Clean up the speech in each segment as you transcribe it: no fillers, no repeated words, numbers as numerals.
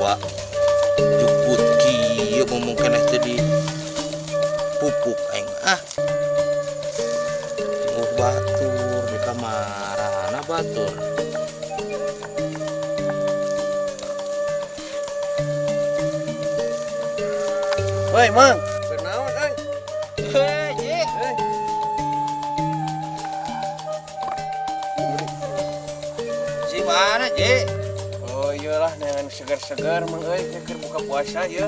loba jukut kieu ngomong keneh teh di pupuk aing batur di kamarana batur. Woi, Mang. Kenaon, euy? Ji. Si mana, Ji? Oh iyalah dengan segar-segar Mang euy, keur buka puasa ya.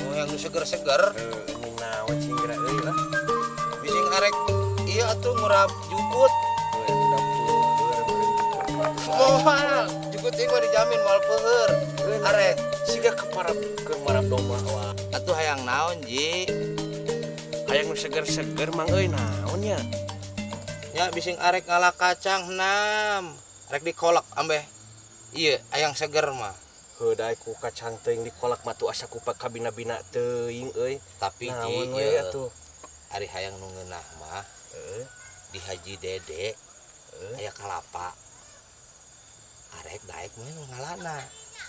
Oh, yang seger-seger. Ini naon sing geura euy lah. Bising arek iya atuh ngurap jukut. Oh, jukut ieu mah dijamin moal peuheur. Arek siga kemarap domba wah. atuh hayang naon, Ji? Hayang nu seger-seger Mang euy naon nya? Ya bising arek ngalah kacang enam. Arek dikolak ambeh. Iya, hayang seger mah. Heuday ku kacang teuing dikolak mah tu asa ku kabina-bina teuing euy. Tapi naon Ji, we atuh? ari hayang nu ngeunah mah di Haji Dede aya kalapa. Arek daek mah nu ngalana.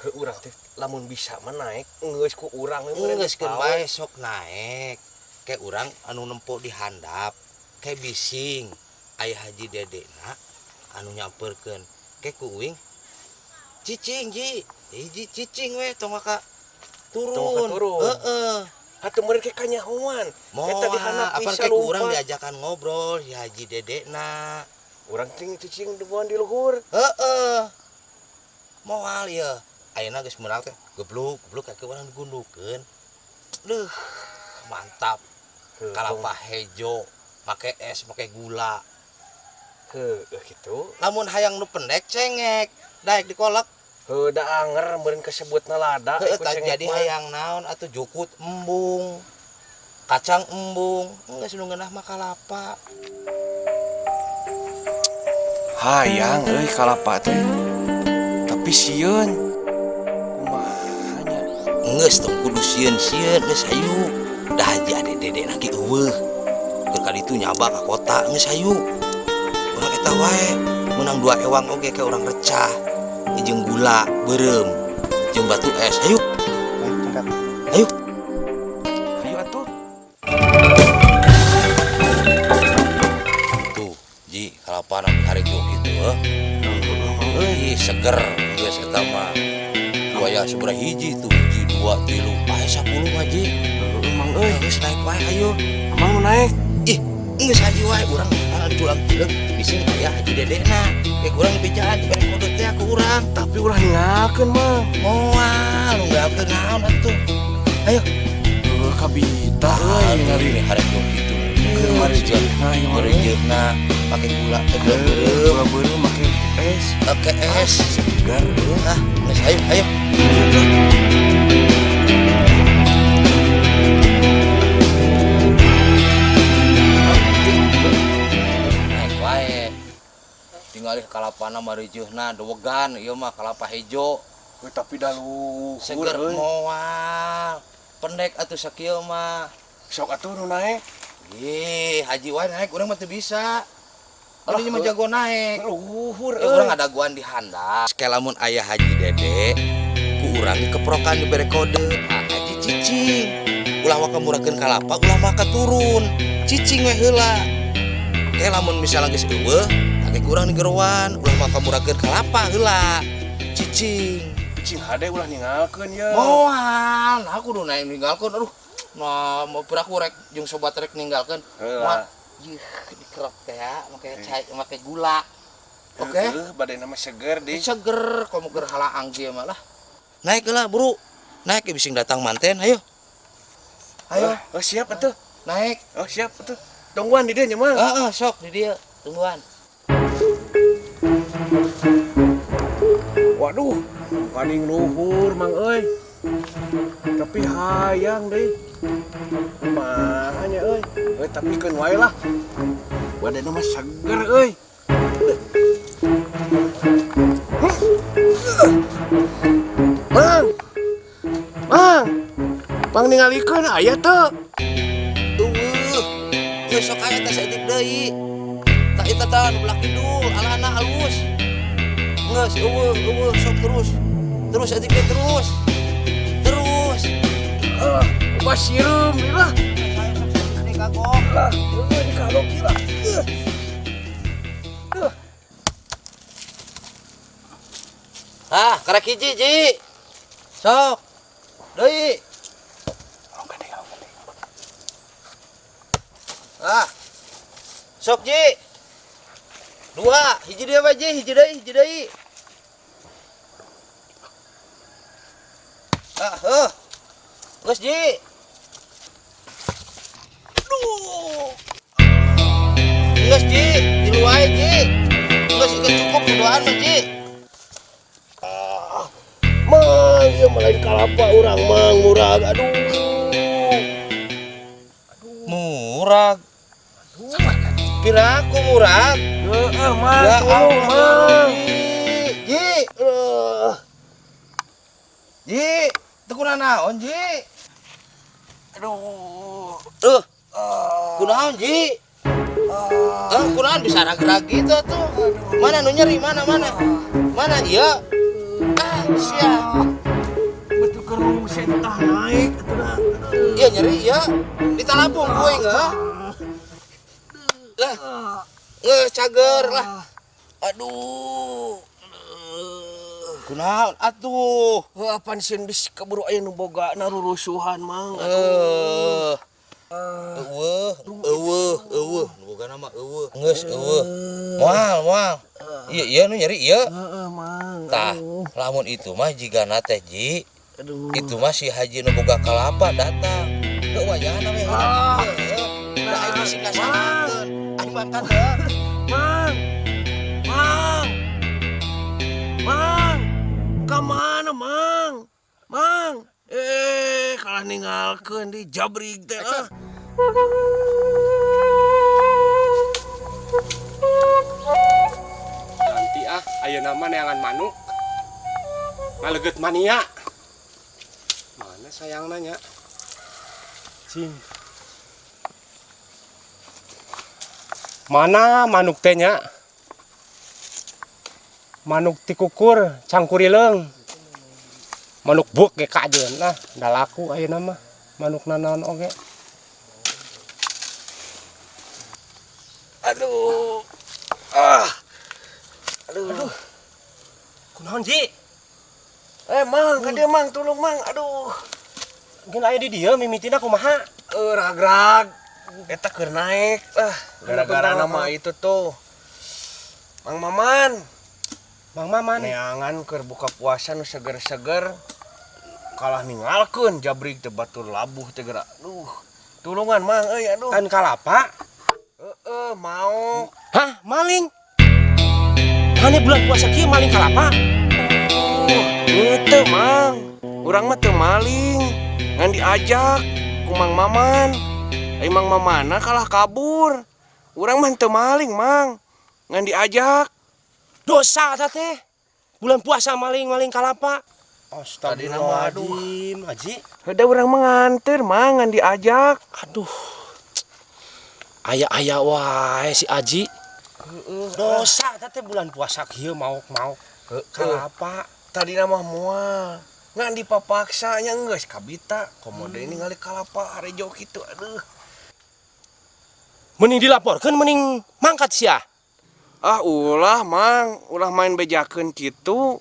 Heuh urang teh lamun bisa mah naik geus ku urang we Geus keur bae sok naek. Kayak urang anu nempo di handap. Kayak bising aya Haji Dedena anu nyamperkeun. Kayak ku uing cicing Ji. Hiji cicing we tong maka turun. Heeh. Atuh meureun ke kanyahoan. Eta dihandap apa kayak urang diajakan ngobrol si Haji Dedena. Urang ting cicing duaan di luhur. Heeh. Moal ya. Ayeuna geus meurang teh gebluk kayak urang digundukeun. Duh, mantap. Kalapa hejo, make es, make gula. Heuh kitu. Lamun hayang nu pendek cengek, daek dikolak. Heuh da anger meureun kesebutna lada. Heuh jadi hayang naon atuh jukut embung. Kacang embung, geus nu ngeunah mah kalapa. Hayang euy kalapa teh. Tapi sieun kumaha nya? Geus tong kudu sieun-sieun geus hayu. Dah Haji ade dede na ge eueuh. Keur ka ditu nyaba ka kota geus hayu. Urang eta wae meunang 2 ewang oge ke urang recah. Jeung gula beureum jeung batu es. Hayu. Hayu. Hayu atuh. Tuh, Ji, kalapa nang harejo kitu euy seger geus eta mah. Aya sabaraha hiji tuh, hiji 2 3 aya 10 mah Ji. Mang euy Geus naik wae hayu. Mang nu naik. Ih, geus haji wae urang diculang-culang bising aya Haji Dedena. Kayak urang dibejaan dibere kode teh ku urang. Tapi ulah ninggalkeun mah. Moal nu nggalkeun naon atuh. Ayo. Kabita euy Ningali nih harejo kitu. Keur marejeuna ieu mah. Marejeuna make gula teh Gula beureum make es. Oke es. Segar. Ah, geus ayo. Naik wae. Tinggal kalapana marejeuna dowegan ieu mah kalapa hejo. Tapi dah luhur Seger euy. moal. Pendek atuh sakieu mah. Sok atuh nu naik. Ih, haji wae naik urang mah teu bisa. Ari mah jago naik. Luhur Ya urang ngadaguan di handap. Sekelamun aya Haji Dede, ku urang dikeprokan dibere kode. Nah, Haji cicing. Ulah mah kamurakeun kalapa, ulah mah turun. Cicing we heula. Kayak lamun misalnya geus eueuh, take kurang digerowan, ulah mah kamurakeun kalapa heula. Cicing. Cing hade ulah ninggalkeun ya. Moal, nah kudu naik ninggalkeun. Aduh. Nah, mau piraku rek jeung sobat rek ninggalkeun. Heula. Yeuh, dikerok teh ya, make gula. Oke. Badan nama seger di. Seger, komo keur halaang kieu mah lah. Naik lah, Buru. Naik bising datang manten, ayo. Ayo. Oh, siap atuh. Naik. Oh, siap atuh. Tungguan di dieu nya, Mang. Heeh, sok di dieu. Tungguan. Waduh, paning luhur Mang euy. Tapi hayang deui. Kumaha nya euy? Euy tapi keun wae lah. Badanna mah seger euy. Mang. Mang. Mang ningalikeun aya teu? Tunggu. Geus sok aya teh saeutik deui. Tak eta teh belah kidul, alana halus. Geus eueuh sok terus. Terus saeutik teh terus. pasirum lah. Ini kagok. Lah, ini kagok gila. Ah, karek hiji, Ji. Sok. Deui. Ah. Sok, Ji. Dua, hiji dia bae, Ji, hiji deui. Ah, heuh. Geus, Ji. Aduh. Geus, Ji, di luar, Ji. Geus cukup duaan mah, Ji. Mang, ya malain kalapa orang mang murag. Aduh. Murag. Piraku murag. Mang, Ya tolong Allah, mang. Ji. Ji, teu kunaon naon, Ji? Aduh. Kunaon, Ji? Kunaon bisa ragrag gitu tuh. Mana nu nyeri, mana? Mana ieu? Siap. Betul kerung sentah naik atuh dah. Iya nyeri ya. Di talabung kuing heuh. Lah. Cager lah. Aduh. Kunaon atuh? Apaan sih bis keburu aya nu boga narurusuhan mang. Eueuh. Nu boga nama eueuh. Geus eueuh. Moal. Iya nu nyeri ieu. Heeh mang. Tah, lamun itu mah jigana teh Ji. Aduh. Itu mah si Haji nu boga kalapa datang. Teu wayahna we. Da aing masih kasanakeun. Aing makan teh. Mang. Kamana mang? Mang. Kalah ninggalkeun di jabrig teh ah. Nanti ayo nama neangan manuk ngaleget mania. Mana sayang nanya cing, mana manuk tehnya? Manuk tikukur cangkurileng, manuk buk ge kajeun lah, da laku ayo nama manuk nanon oge. Aduh. Kunaon Ji? Mang, ka dieu mang, tolong mang. Aduh. Mungkin aya di dieu mimitina kumaha? Ragrag. Eta keur naik. Gara-gara Bener-bener nama itu tuh. Mang Maman. Mang Maman. Neangan keur buka puasa nu seger-seger. Kalah ninggalkeun jabrig teh batur labuh teh geura. Aduh. Tulungan mang euy aduh. Kan kalapa. Mau. Hah, maling? Hanya bulan puasa kieu maling kalapa? Itu mang. Urang mah teu maling. Ngan diajak ku Mang Maman. Mang Mamana kalah kabur. Urang mah teu maling, Mang. Ngan diajak. Dosa eta teh. Bulan puasa maling-maling kalapa. Astagfirullahaladzim, Haji. Ada urang menganter, Mang, ngan diajak. Aduh. Aya-aya wae si Aji. Dosa eta teh bulan puasa kieu maok-maok kalapa. Tadi nama moal. Ngan dipapaksa nya geus kabita. Komodo ini ngali kalapa harejo kitu. Aduh. Mending dilaporkeun mending mangkat sia. Ulah, Mang. Ulah main bejakeun kitu.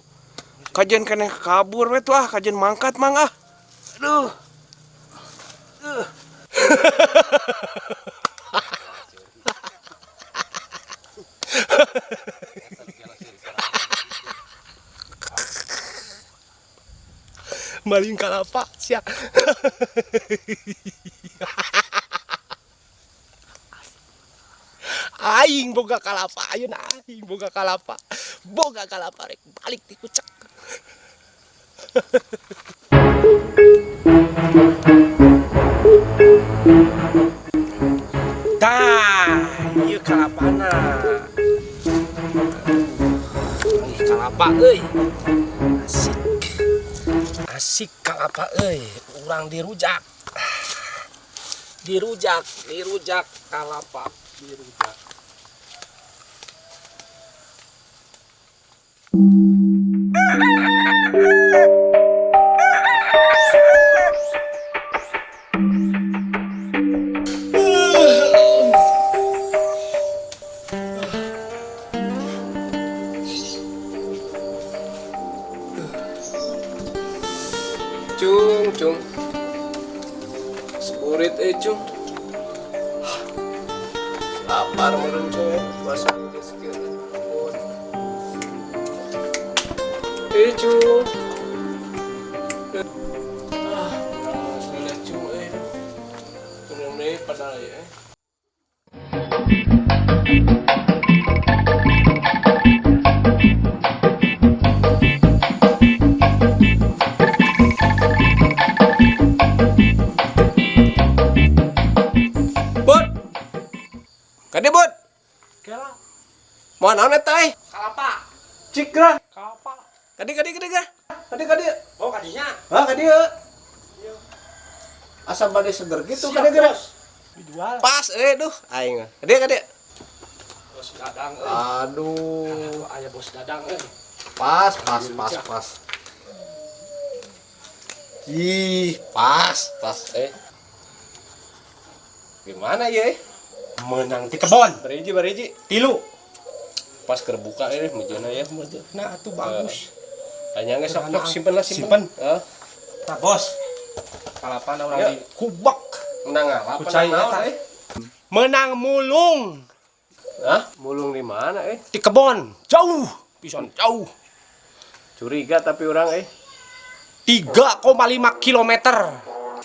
Kajian keneh kabur we tuh kajian mangkat, Mang ah. Aduh. Maling kalapa sia. Aing boga kalapa, ayeuna aing boga kalapa. Boga kalapa rek balik ti kucek. Tah, ieu kalapana. Ih, kalapa euy. Asik. Asik kalapa euy, urang dirujak. Dirujak kalapa, dirujak. Cung. Seburit cung. Lapar meureun cung. Puasa geus kieu. Cung. Sudah cung Turun deui padahal ya. Bud. Kade bud. Kela Mau naon eta teh? kalapa. Cikra. Kalapa. Kade. Oh kadinya. Hah, kade. Asa bade seger gitu Siap, kade. Bos. Dijual. Pas duh aing. Kade. Bos Dadang Aduh. Aya Bos Dadang Pas. Ih, pas. Gimana ya? menang di kebon. Bariji. Tilu. Pas kerbuka mejana ya. Nah, atuh bagus. Tanya nggak sok Nah, simpen. Nah, Bos. Kalapa na Ya. urang di kubak. Menang apa? Kucai eta menang mulung Hah? Mulung di mana di kebon. Jauh, pisan jauh. Curiga tapi orang 3,5 kilometer.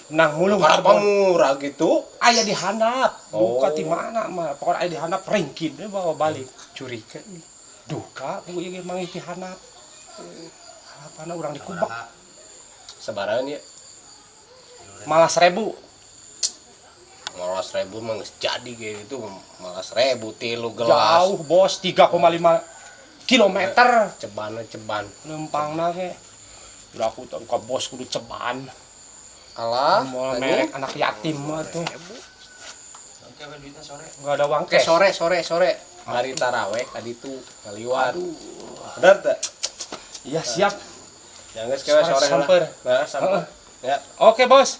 Nah, mulung di Berapa kebon. murah gitu? Aya di handap. Oh. Buka di mana mah. Pokoknya aya di handap ringkin we bawa balik. Curiga nih. Duka ku ieu mah di handap. Kalapana urang di kubak. Sebaran ya. Malah 1000. Malah 1000 mah geus jadi kayak gitu. Malah 1000 tilu gelas. Jauh, Bos. 3,5 kilometer. Ceban. Lempangna ge. Udah aku tuh ka bos kudu ceban. Alah, Mau tanya. merek anak yatim mah tuh. Enggak ada uang Ke cash. sore. Hari taraweh tadi tuh ngaliwat. Bener tak? Iya, siap. Jangan sore Sore lah. samper. Nah, samper. Ya. Oke, Bos.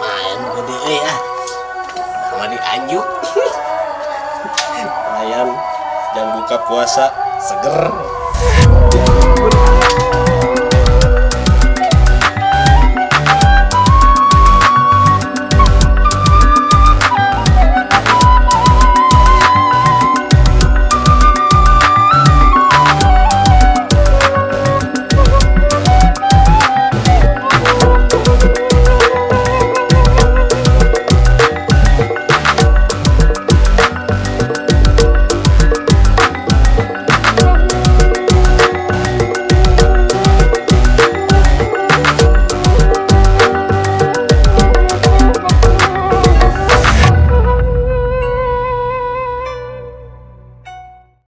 Main gede sama di anjuk. Lumayan jam buka puasa seger.